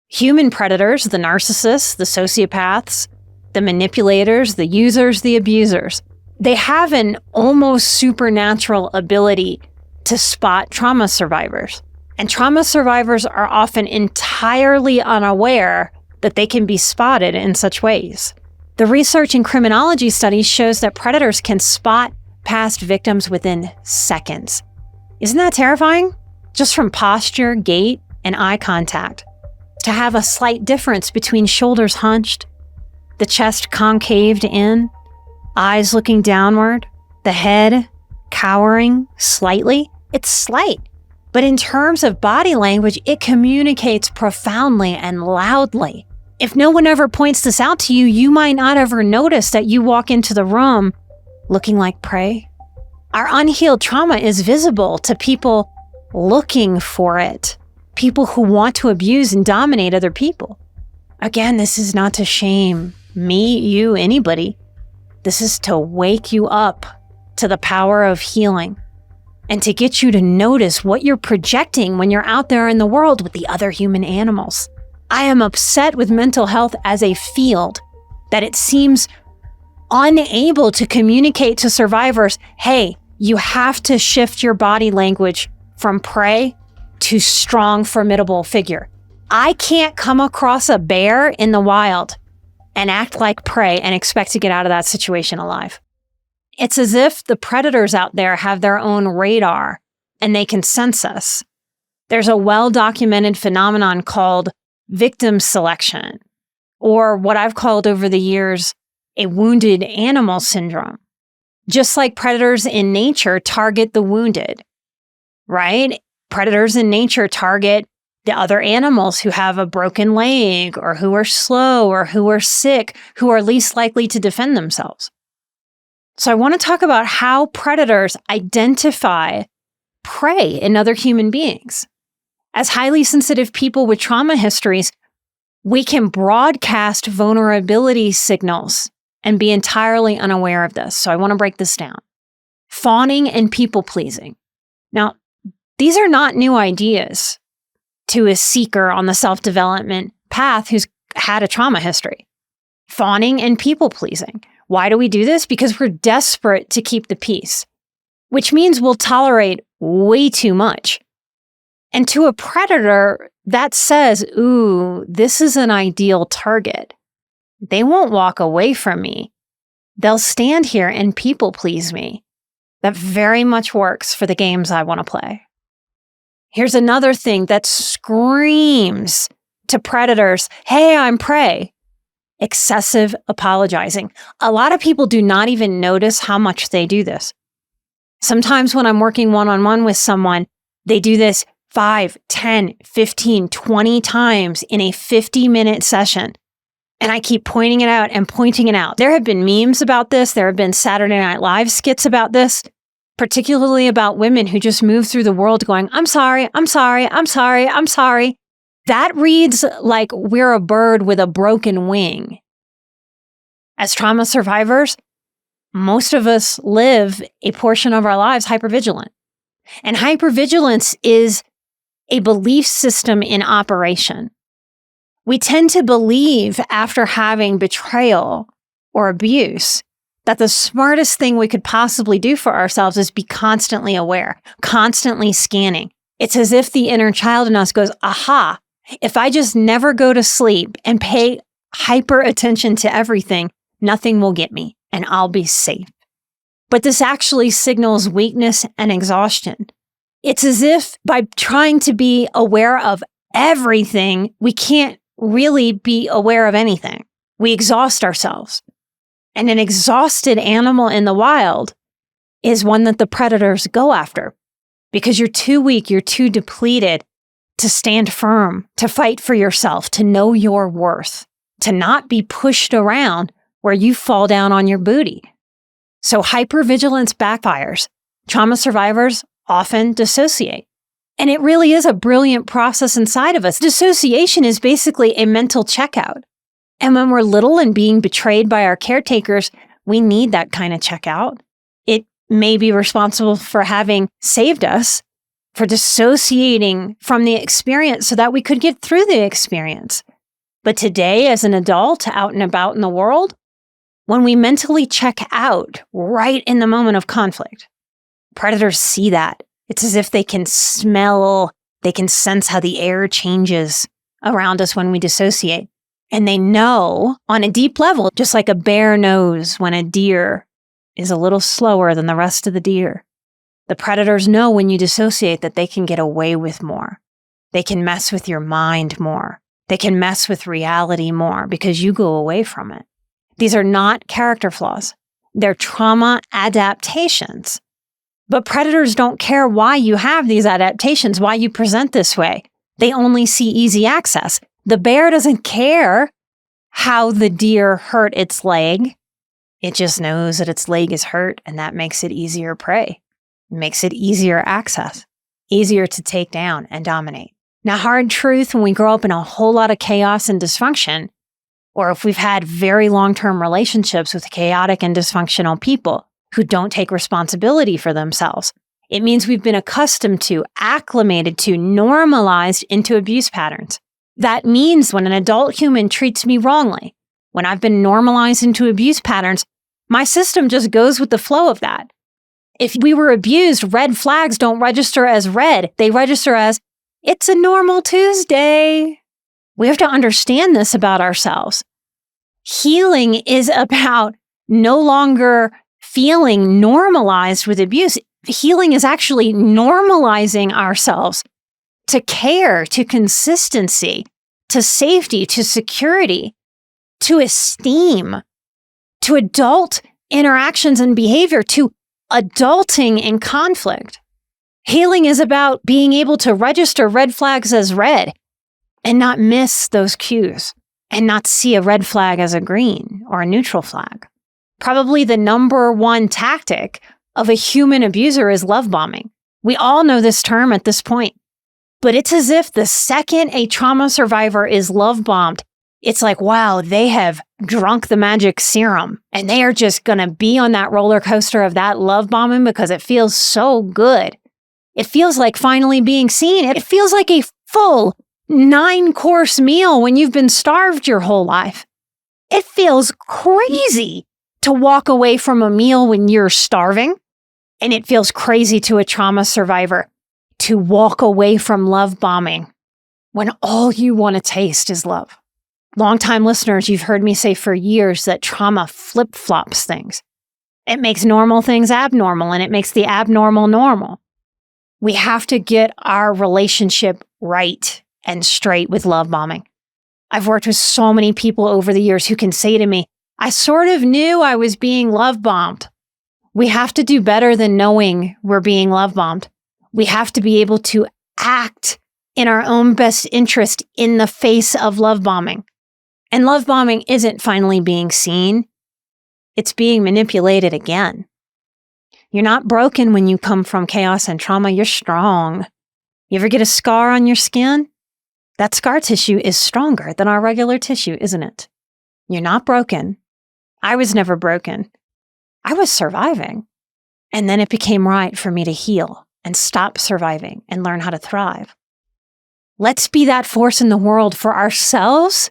Human predators, the narcissists, the sociopaths, the manipulators, the users, the abusers, they have an almost supernatural ability to spot trauma survivors. And trauma survivors are often entirely unaware that they can be spotted in such ways. The research in criminology studies shows that predators can spot past victims within seconds. Isn't that terrifying? Just from posture, gait, and eye contact. To have a slight difference between shoulders hunched, the chest concaved in, eyes looking downward, the head cowering slightly. It's slight, but in terms of body language, it communicates profoundly and loudly. If no one ever points this out to you, you might not ever notice that you walk into the room looking like prey. Our unhealed trauma is visible to people looking for it, people who want to abuse and dominate other people. Again, this is not to shame me, you, anybody. This is to wake you up to the power of healing and to get you to notice what you're projecting when you're out there in the world with the other human animals. I am upset with mental health as a field that it seems unable to communicate to survivors, hey, you have to shift your body language from prey to strong, formidable figure. I can't come across a bear in the wild and act like prey and expect to get out of that situation alive. It's as if the predators out there have their own radar and they can sense us. There's a well-documented phenomenon called victim selection, or what I've called over the years, a wounded animal syndrome. Just like predators in nature target the wounded, right? Predators in nature target the other animals who have a broken leg or who are slow or who are sick, who are least likely to defend themselves. So I want to talk about how predators identify prey in other human beings. As highly sensitive people with trauma histories, we can broadcast vulnerability signals and be entirely unaware of this. So I want to break this down. Fawning and people-pleasing. Now, these are not new ideas to a seeker on the self-development path who's had a trauma history. Fawning and people-pleasing. Why do we do this? Because we're desperate to keep the peace, which means we'll tolerate way too much. And to a predator, that says, ooh, this is an ideal target. They won't walk away from me. They'll stand here and people-please me. That very much works for the games I want to play. Here's another thing that screams to predators, hey, I'm prey. Excessive apologizing. A lot of people do not even notice how much they do this. Sometimes when I'm working one-on-one with someone, they do this 5, 10, 15, 20 times in a 50-minute session. And I keep pointing it out and pointing it out. There have been memes about this. There have been Saturday Night Live skits about this, particularly about women who just move through the world going, I'm sorry, I'm sorry, I'm sorry, I'm sorry. That reads like we're a bird with a broken wing. As trauma survivors, most of us live a portion of our lives hypervigilant. And hypervigilance is a belief system in operation. We tend to believe after having betrayal or abuse that the smartest thing we could possibly do for ourselves is be constantly aware, constantly scanning. It's as if the inner child in us goes, aha, if I just never go to sleep and pay hyper attention to everything, nothing will get me and I'll be safe. But this actually signals weakness and exhaustion. It's as if by trying to be aware of everything, we can't really be aware of anything. We exhaust ourselves. And an exhausted animal in the wild is one that the predators go after because you're too weak, you're too depleted to stand firm, to fight for yourself, to know your worth, to not be pushed around where you fall down on your booty. So hypervigilance backfires. Trauma survivors often dissociate. And it really is a brilliant process inside of us. Dissociation is basically a mental checkout. And when we're little and being betrayed by our caretakers, we need that kind of checkout. It may be responsible for having saved us for dissociating from the experience so that we could get through the experience. But today, as an adult out and about in the world, when we mentally check out right in the moment of conflict, predators see that. It's as if they can smell, they can sense how the air changes around us when we dissociate. And they know on a deep level, just like a bear knows when a deer is a little slower than the rest of the deer. The predators know when you dissociate that they can get away with more. They can mess with your mind more. They can mess with reality more because you go away from it. These are not character flaws. They're trauma adaptations. But predators don't care why you have these adaptations, why you present this way. They only see easy access. The bear doesn't care how the deer hurt its leg. It just knows that its leg is hurt, and that makes it easier prey. It makes it easier access, easier to take down and dominate. Now, hard truth, when we grow up in a whole lot of chaos and dysfunction, or if we've had very long-term relationships with chaotic and dysfunctional people who don't take responsibility for themselves, it means we've been accustomed to, acclimated to, normalized into abuse patterns. That means when an adult human treats me wrongly, when I've been normalized into abuse patterns, my system just goes with the flow of that. If we were abused, red flags don't register as red. They register as, it's a normal Tuesday. We have to understand this about ourselves. Healing is about no longer feeling normalized with abuse. Healing is actually normalizing ourselves to care, to consistency, to safety, to security, to esteem, to adult interactions and behavior, to adulting in conflict. Healing is about being able to register red flags as red and not miss those cues and not see a red flag as a green or a neutral flag. Probably the number one tactic of a human abuser is love bombing. We all know this term at this point, but it's as if the second a trauma survivor is love bombed, it's like, wow, they have drunk the magic serum and they are just going to be on that roller coaster of that love bombing because it feels so good. It feels like finally being seen. It feels like a full 9-course meal when you've been starved your whole life. It feels crazy to walk away from a meal when you're starving. And it feels crazy to a trauma survivor to walk away from love bombing when all you want to taste is love. Longtime listeners, you've heard me say for years that trauma flip-flops things. It makes normal things abnormal, and it makes the abnormal normal. We have to get our relationship right and straight with love bombing. I've worked with so many people over the years who can say to me, I sort of knew I was being love bombed. We have to do better than knowing we're being love bombed. We have to be able to act in our own best interest in the face of love bombing. And love bombing isn't finally being seen. It's being manipulated again. You're not broken when you come from chaos and trauma. You're strong. You ever get a scar on your skin? That scar tissue is stronger than our regular tissue, isn't it? You're not broken. I was never broken. I was surviving. And then it became right for me to heal and stop surviving and learn how to thrive. Let's be that force in the world for ourselves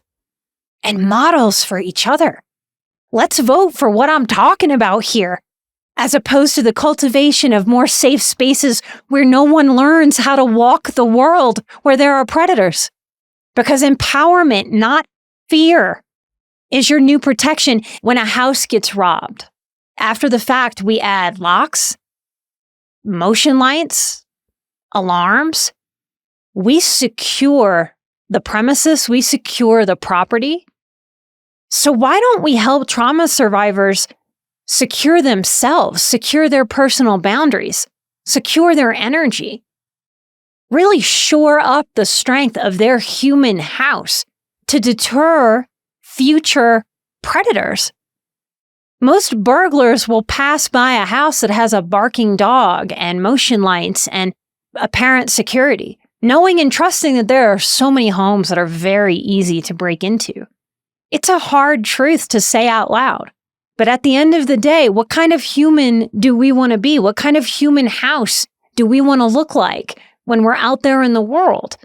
and models for each other. Let's vote for what I'm talking about here, as opposed to the cultivation of more safe spaces where no one learns how to walk the world where there are predators. Because empowerment, not fear, is your new protection when a house gets robbed. After the fact, we add locks, motion lights, alarms. We secure the premises, we secure the property. So why don't we help trauma survivors secure themselves, secure their personal boundaries, secure their energy, really shore up the strength of their human house to deter future predators? Most burglars will pass by a house that has a barking dog and motion lights and apparent security, knowing and trusting that there are so many homes that are very easy to break into. It's a hard truth to say out loud. But at the end of the day, what kind of human do we want to be? What kind of human house do we want to look like when we're out there in the world.